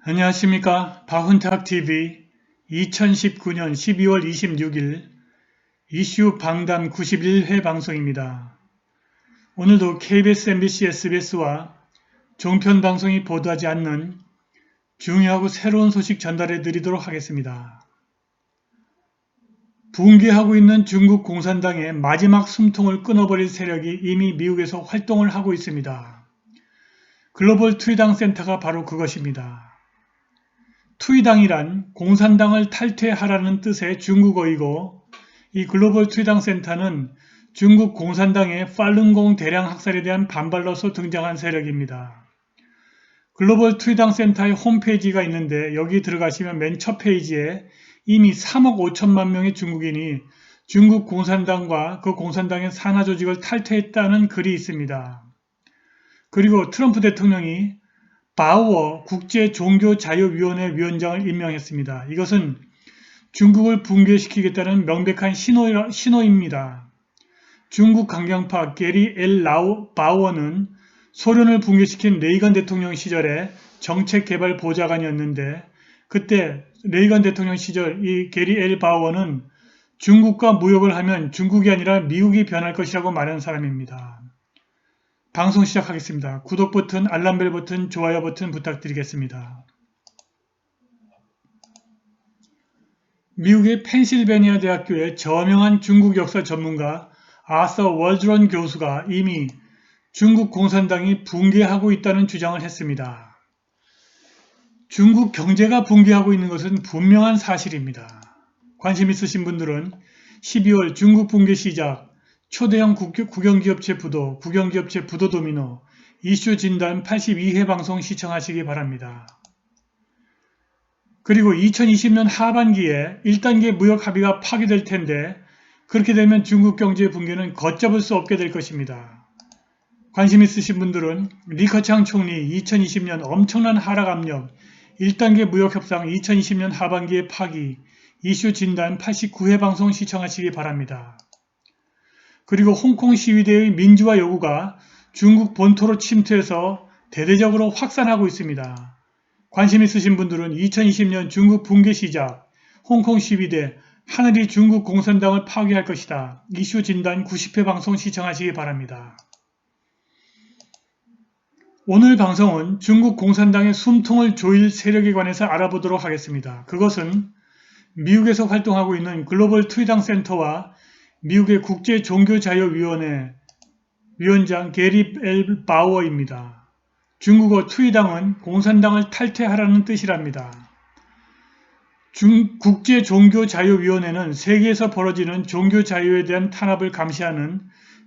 안녕하십니까. 박훈탁TV 2019년 12월 26일 이슈 방담 91회 방송입니다. 오늘도 KBS, MBC, SBS와 종편 방송이 보도하지 않는 중요하고 새로운 소식 전달해 드리도록 하겠습니다. 붕괴하고 있는 중국 공산당의 마지막 숨통을 끊어버릴 세력이 이미 미국에서 활동을 하고 있습니다. 글로벌 투이당 센터가 바로 그것입니다. 투이당이란 공산당을 탈퇴하라는 뜻의 중국어이고 이 글로벌 투이당 센터는 중국 공산당의 팔룬공 대량 학살에 대한 반발로서 등장한 세력입니다. 글로벌 투이당 센터의 홈페이지가 있는데 여기 들어가시면 맨 첫 페이지에 이미 3억 5천만 명의 중국인이 중국 공산당과 그 공산당의 산하 조직을 탈퇴했다는 글이 있습니다. 그리고 트럼프 대통령이 바우어 국제종교자유위원회 위원장을 임명했습니다. 이것은 중국을 붕괴시키겠다는 명백한 신호입니다. 중국 강경파 게리 엘 바우어는 소련을 붕괴시킨 레이건 대통령 시절에 정책개발 보좌관이었는데 그때 레이건 대통령 시절 이 게리 엘 바우어는 중국과 무역을 하면 중국이 아니라 미국이 변할 것이라고 말한 사람입니다. 방송 시작하겠습니다. 구독 버튼, 알람벨 버튼, 좋아요 버튼 부탁드리겠습니다. 미국의 펜실베니아 대학교의 저명한 중국 역사 전문가 아서 월드런 교수가 이미 중국 공산당이 붕괴하고 있다는 주장을 했습니다. 중국 경제가 붕괴하고 있는 것은 분명한 사실입니다. 관심 있으신 분들은 12월 중국 붕괴 시작, 초대형 국영기업체 부도, 국영기업체 부도 도미노, 이슈 진단 82회 방송 시청하시기 바랍니다. 그리고 2020년 하반기에 1단계 무역 합의가 파기될 텐데 그렇게 되면 중국 경제 붕괴는 걷잡을 수 없게 될 것입니다. 관심 있으신 분들은 리커창 총리 2020년 엄청난 하락 압력, 1단계 무역협상 2020년 하반기에 파기, 이슈 진단 89회 방송 시청하시기 바랍니다. 그리고 홍콩 시위대의 민주화 요구가 중국 본토로 침투해서 대대적으로 확산하고 있습니다. 관심 있으신 분들은 2020년 중국 붕괴 시작, 홍콩 시위대, 하늘이 중국 공산당을 파괴할 것이다. 이슈 진단 90회 방송 시청하시기 바랍니다. 오늘 방송은 중국 공산당의 숨통을 조일 세력에 관해서 알아보도록 하겠습니다. 그것은 미국에서 활동하고 있는 글로벌 투이당 센터와 미국의 국제종교자유위원회 위원장 게리 엘 바우어입니다. 중국어 투이당은 공산당을 탈퇴하라는 뜻이랍니다. 국제종교자유위원회는 세계에서 벌어지는 종교자유에 대한 탄압을 감시하는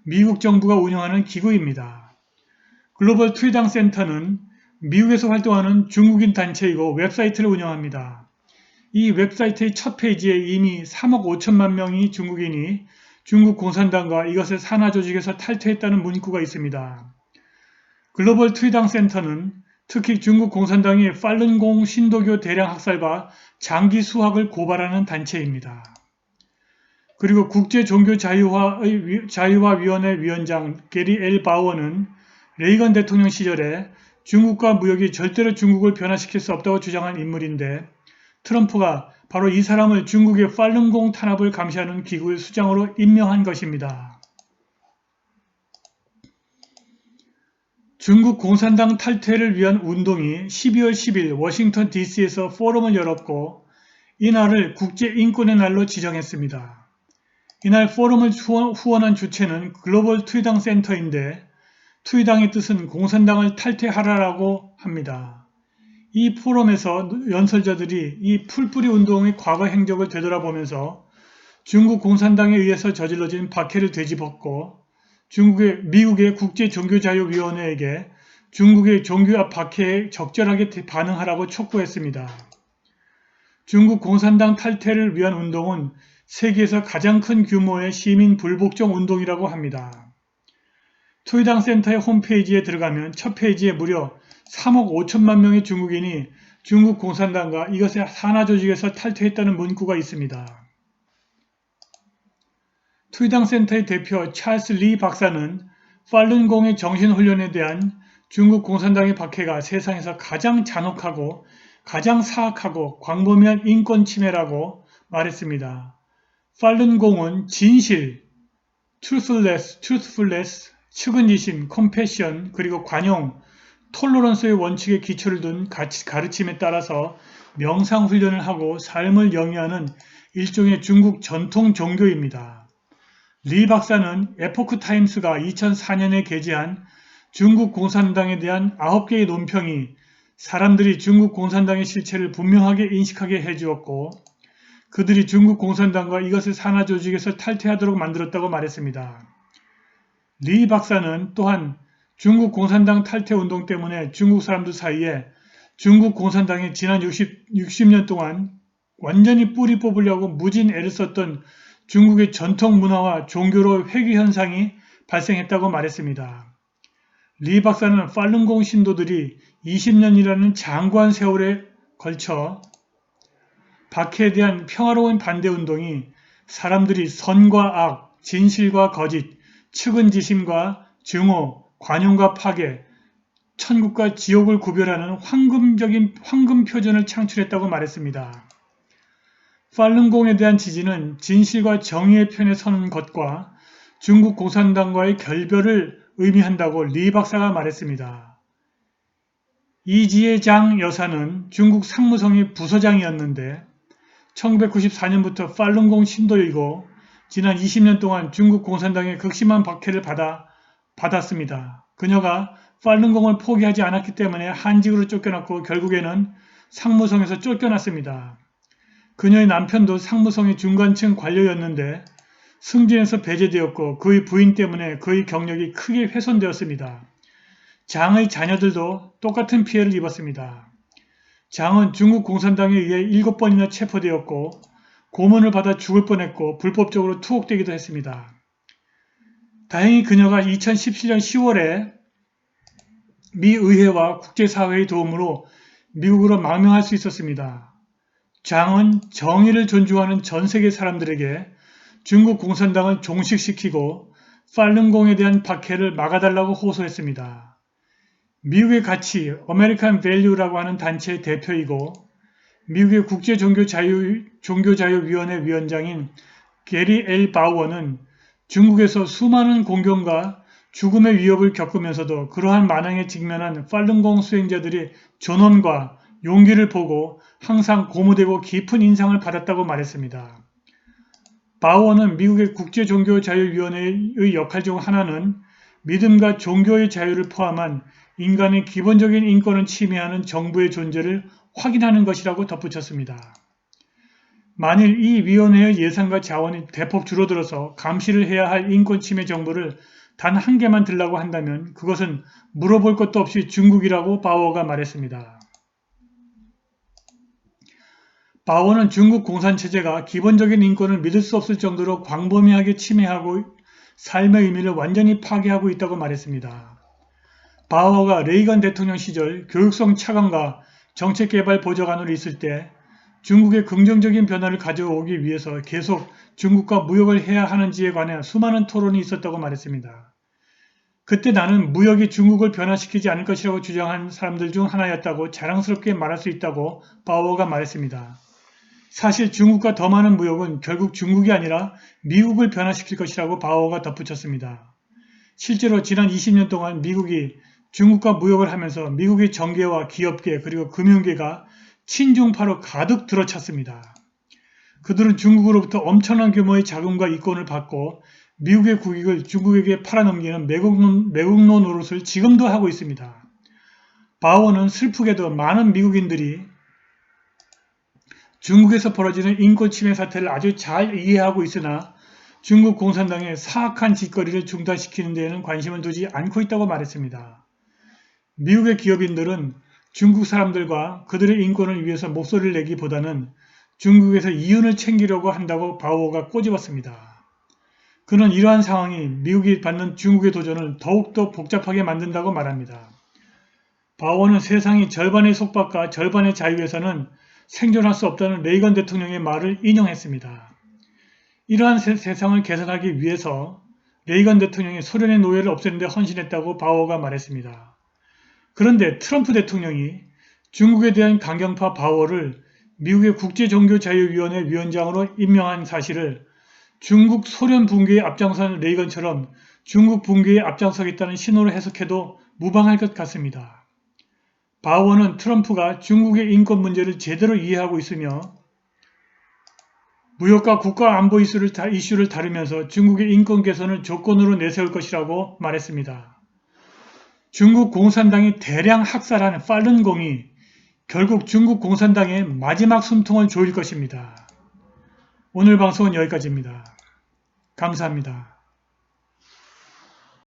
미국 정부가 운영하는 기구입니다. 글로벌 투이당 센터는 미국에서 활동하는 중국인 단체이고 웹사이트를 운영합니다. 이 웹사이트의 첫 페이지에 이미 3억 5천만 명의 중국인이 중국 공산당과 이것의 산하 조직에서 탈퇴했다는 문구가 있습니다. 글로벌 투이당 센터는 특히 중국 공산당이 팔룬공 신도교 대량 학살과 장기 수학을 고발하는 단체입니다. 그리고 국제종교자유화위원회 위원장 게리 엘 바우어는 레이건 대통령 시절에 중국과 무역이 절대로 중국을 변화시킬 수 없다고 주장한 인물인데 트럼프가 바로 이 사람을 중국의 팔룬공 탄압을 감시하는 기구의 수장으로 임명한 것입니다. 중국 공산당 탈퇴를 위한 운동이 12월 10일 워싱턴 DC에서 포럼을 열었고 이날을 국제인권의 날로 지정했습니다. 이날 포럼을 후원한 주체는 글로벌 투이당 센터인데 투이당의 뜻은 공산당을 탈퇴하라라고 합니다. 이 포럼에서 연설자들이 이 풀뿌리 운동의 과거 행적을 되돌아보면서 중국 공산당에 의해서 저질러진 박해를 되짚었고 미국의 국제종교자유위원회에게 중국의 종교와 박해에 적절하게 반응하라고 촉구했습니다. 중국 공산당 탈퇴를 위한 운동은 세계에서 가장 큰 규모의 시민 불복종 운동이라고 합니다. 투이당 센터의 홈페이지에 들어가면 첫 페이지에 무려 3억 5천만 명의 중국인이 중국 공산당과 이것의 산하 조직에서 탈퇴했다는 문구가 있습니다. 투이당 센터의 대표 찰스 리 박사는 팔룬공의 정신훈련에 대한 중국 공산당의 박해가 세상에서 가장 잔혹하고 가장 사악하고 광범위한 인권 침해라고 말했습니다. 팔룬공은 진실, truthfulness, 측은지심, compassion, 그리고 관용, 톨러런스의 원칙에 기초를 둔 가르침에 따라서 명상훈련을 하고 삶을 영위하는 일종의 중국 전통 종교입니다. 리 박사는 에포크 타임스가 2004년에 게재한 중국 공산당에 대한 9개의 논평이 사람들이 중국 공산당의 실체를 분명하게 인식하게 해주었고 그들이 중국 공산당과 이것의 산하 조직에서 탈퇴하도록 만들었다고 말했습니다. 리 박사는 또한 중국 공산당 탈퇴 운동 때문에 중국 사람들 사이에 중국 공산당이 지난 60년 동안 완전히 뿌리 뽑으려고 무진 애를 썼던 중국의 전통 문화와 종교로 회귀 현상이 발생했다고 말했습니다. 리 박사는 팔룬공 신도들이 20년이라는 장구한 세월에 걸쳐 박해에 대한 평화로운 반대운동이 사람들이 선과 악, 진실과 거짓, 측은지심과 증오, 관용과 파괴, 천국과 지옥을 구별하는 황금 표준을 창출했다고 말했습니다. 팔룬공에 대한 지지는 진실과 정의의 편에 서는 것과 중국 공산당과의 결별을 의미한다고 리 박사가 말했습니다. 이지혜장 여사는 중국 상무성의 부서장이었는데 1994년부터 팔룬공 신도이고 지난 20년 동안 중국 공산당의 극심한 박해를 받았습니다. 그녀가 팔룬공을 포기하지 않았기 때문에 한직으로 쫓겨났고 결국에는 상무성에서 쫓겨났습니다. 그녀의 남편도 상무성의 중간층 관료였는데 승진해서 배제되었고 그의 부인 때문에 그의 경력이 크게 훼손되었습니다. 장의 자녀들도 똑같은 피해를 입었습니다. 장은 중국 공산당에 의해 7번이나 체포되었고 고문을 받아 죽을 뻔했고 불법적으로 투옥되기도 했습니다. 다행히 그녀가 2017년 10월에 미 의회와 국제사회의 도움으로 미국으로 망명할 수 있었습니다. 장은 정의를 존중하는 전 세계 사람들에게 중국 공산당을 종식시키고 팔룬공에 대한 박해를 막아달라고 호소했습니다. 미국의 가치, American Value라고 하는 단체의 대표이고 미국의 국제종교자유위원회 위원장인 게리 L. 바우어는 중국에서 수많은 공경과 죽음의 위협을 겪으면서도 그러한 만행에 직면한 팔룬공 수행자들의 존엄과 용기를 보고 항상 고무되고 깊은 인상을 받았다고 말했습니다. 바우어는 미국의 국제종교자유위원회의 역할 중 하나는 믿음과 종교의 자유를 포함한 인간의 기본적인 인권을 침해하는 정부의 존재를 확인하는 것이라고 덧붙였습니다. 만일 이 위원회의 예산과 자원이 대폭 줄어들어서 감시를 해야 할 인권 침해 정보를 단 한 개만 들라고 한다면 그것은 물어볼 것도 없이 중국이라고 바우어가 말했습니다. 바우어는 중국 공산체제가 기본적인 인권을 믿을 수 없을 정도로 광범위하게 침해하고 삶의 의미를 완전히 파괴하고 있다고 말했습니다. 바우어가 레이건 대통령 시절 교육성 차관과 정책개발 보좌관으로 있을 때 중국의 긍정적인 변화를 가져오기 위해서 계속 중국과 무역을 해야 하는지에 관해 수많은 토론이 있었다고 말했습니다. 그때 나는 무역이 중국을 변화시키지 않을 것이라고 주장한 사람들 중 하나였다고 자랑스럽게 말할 수 있다고 바우어가 말했습니다. 사실 중국과 더 많은 무역은 결국 중국이 아니라 미국을 변화시킬 것이라고 바우어가 덧붙였습니다. 실제로 지난 20년 동안 미국이 중국과 무역을 하면서 미국의 정계와 기업계 그리고 금융계가 친중파로 가득 들어찼습니다. 그들은 중국으로부터 엄청난 규모의 자금과 이권을 받고 미국의 국익을 중국에게 팔아넘기는 매국노 노릇을 지금도 하고 있습니다. 바우어는 슬프게도 많은 미국인들이 중국에서 벌어지는 인권 침해 사태를 아주 잘 이해하고 있으나 중국 공산당의 사악한 짓거리를 중단시키는 데에는 관심을 두지 않고 있다고 말했습니다. 미국의 기업인들은 중국 사람들과 그들의 인권을 위해서 목소리를 내기보다는 중국에서 이윤을 챙기려고 한다고 바우어가 꼬집었습니다. 그는 이러한 상황이 미국이 받는 중국의 도전을 더욱더 복잡하게 만든다고 말합니다. 바우어는 세상이 절반의 속박과 절반의 자유에서는 생존할 수 없다는 레이건 대통령의 말을 인용했습니다. 이러한 세상을 개선하기 위해서 레이건 대통령이 소련의 노예를 없애는 데 헌신했다고 바우어가 말했습니다. 그런데 트럼프 대통령이 중국에 대한 강경파 바오를 미국의 국제종교자유위원회 위원장으로 임명한 사실을 중국 소련 붕괴에 앞장선 레이건처럼 중국 붕괴에 앞장서겠다는 신호로 해석해도 무방할 것 같습니다. 바오는 트럼프가 중국의 인권 문제를 제대로 이해하고 있으며 무역과 국가 안보 이슈를 다루면서 중국의 인권 개선을 조건으로 내세울 것이라고 말했습니다. 중국 공산당이 대량 학살한 팔룬공이 결국 중국 공산당의 마지막 숨통을 조일 것입니다. 오늘 방송은 여기까지입니다. 감사합니다.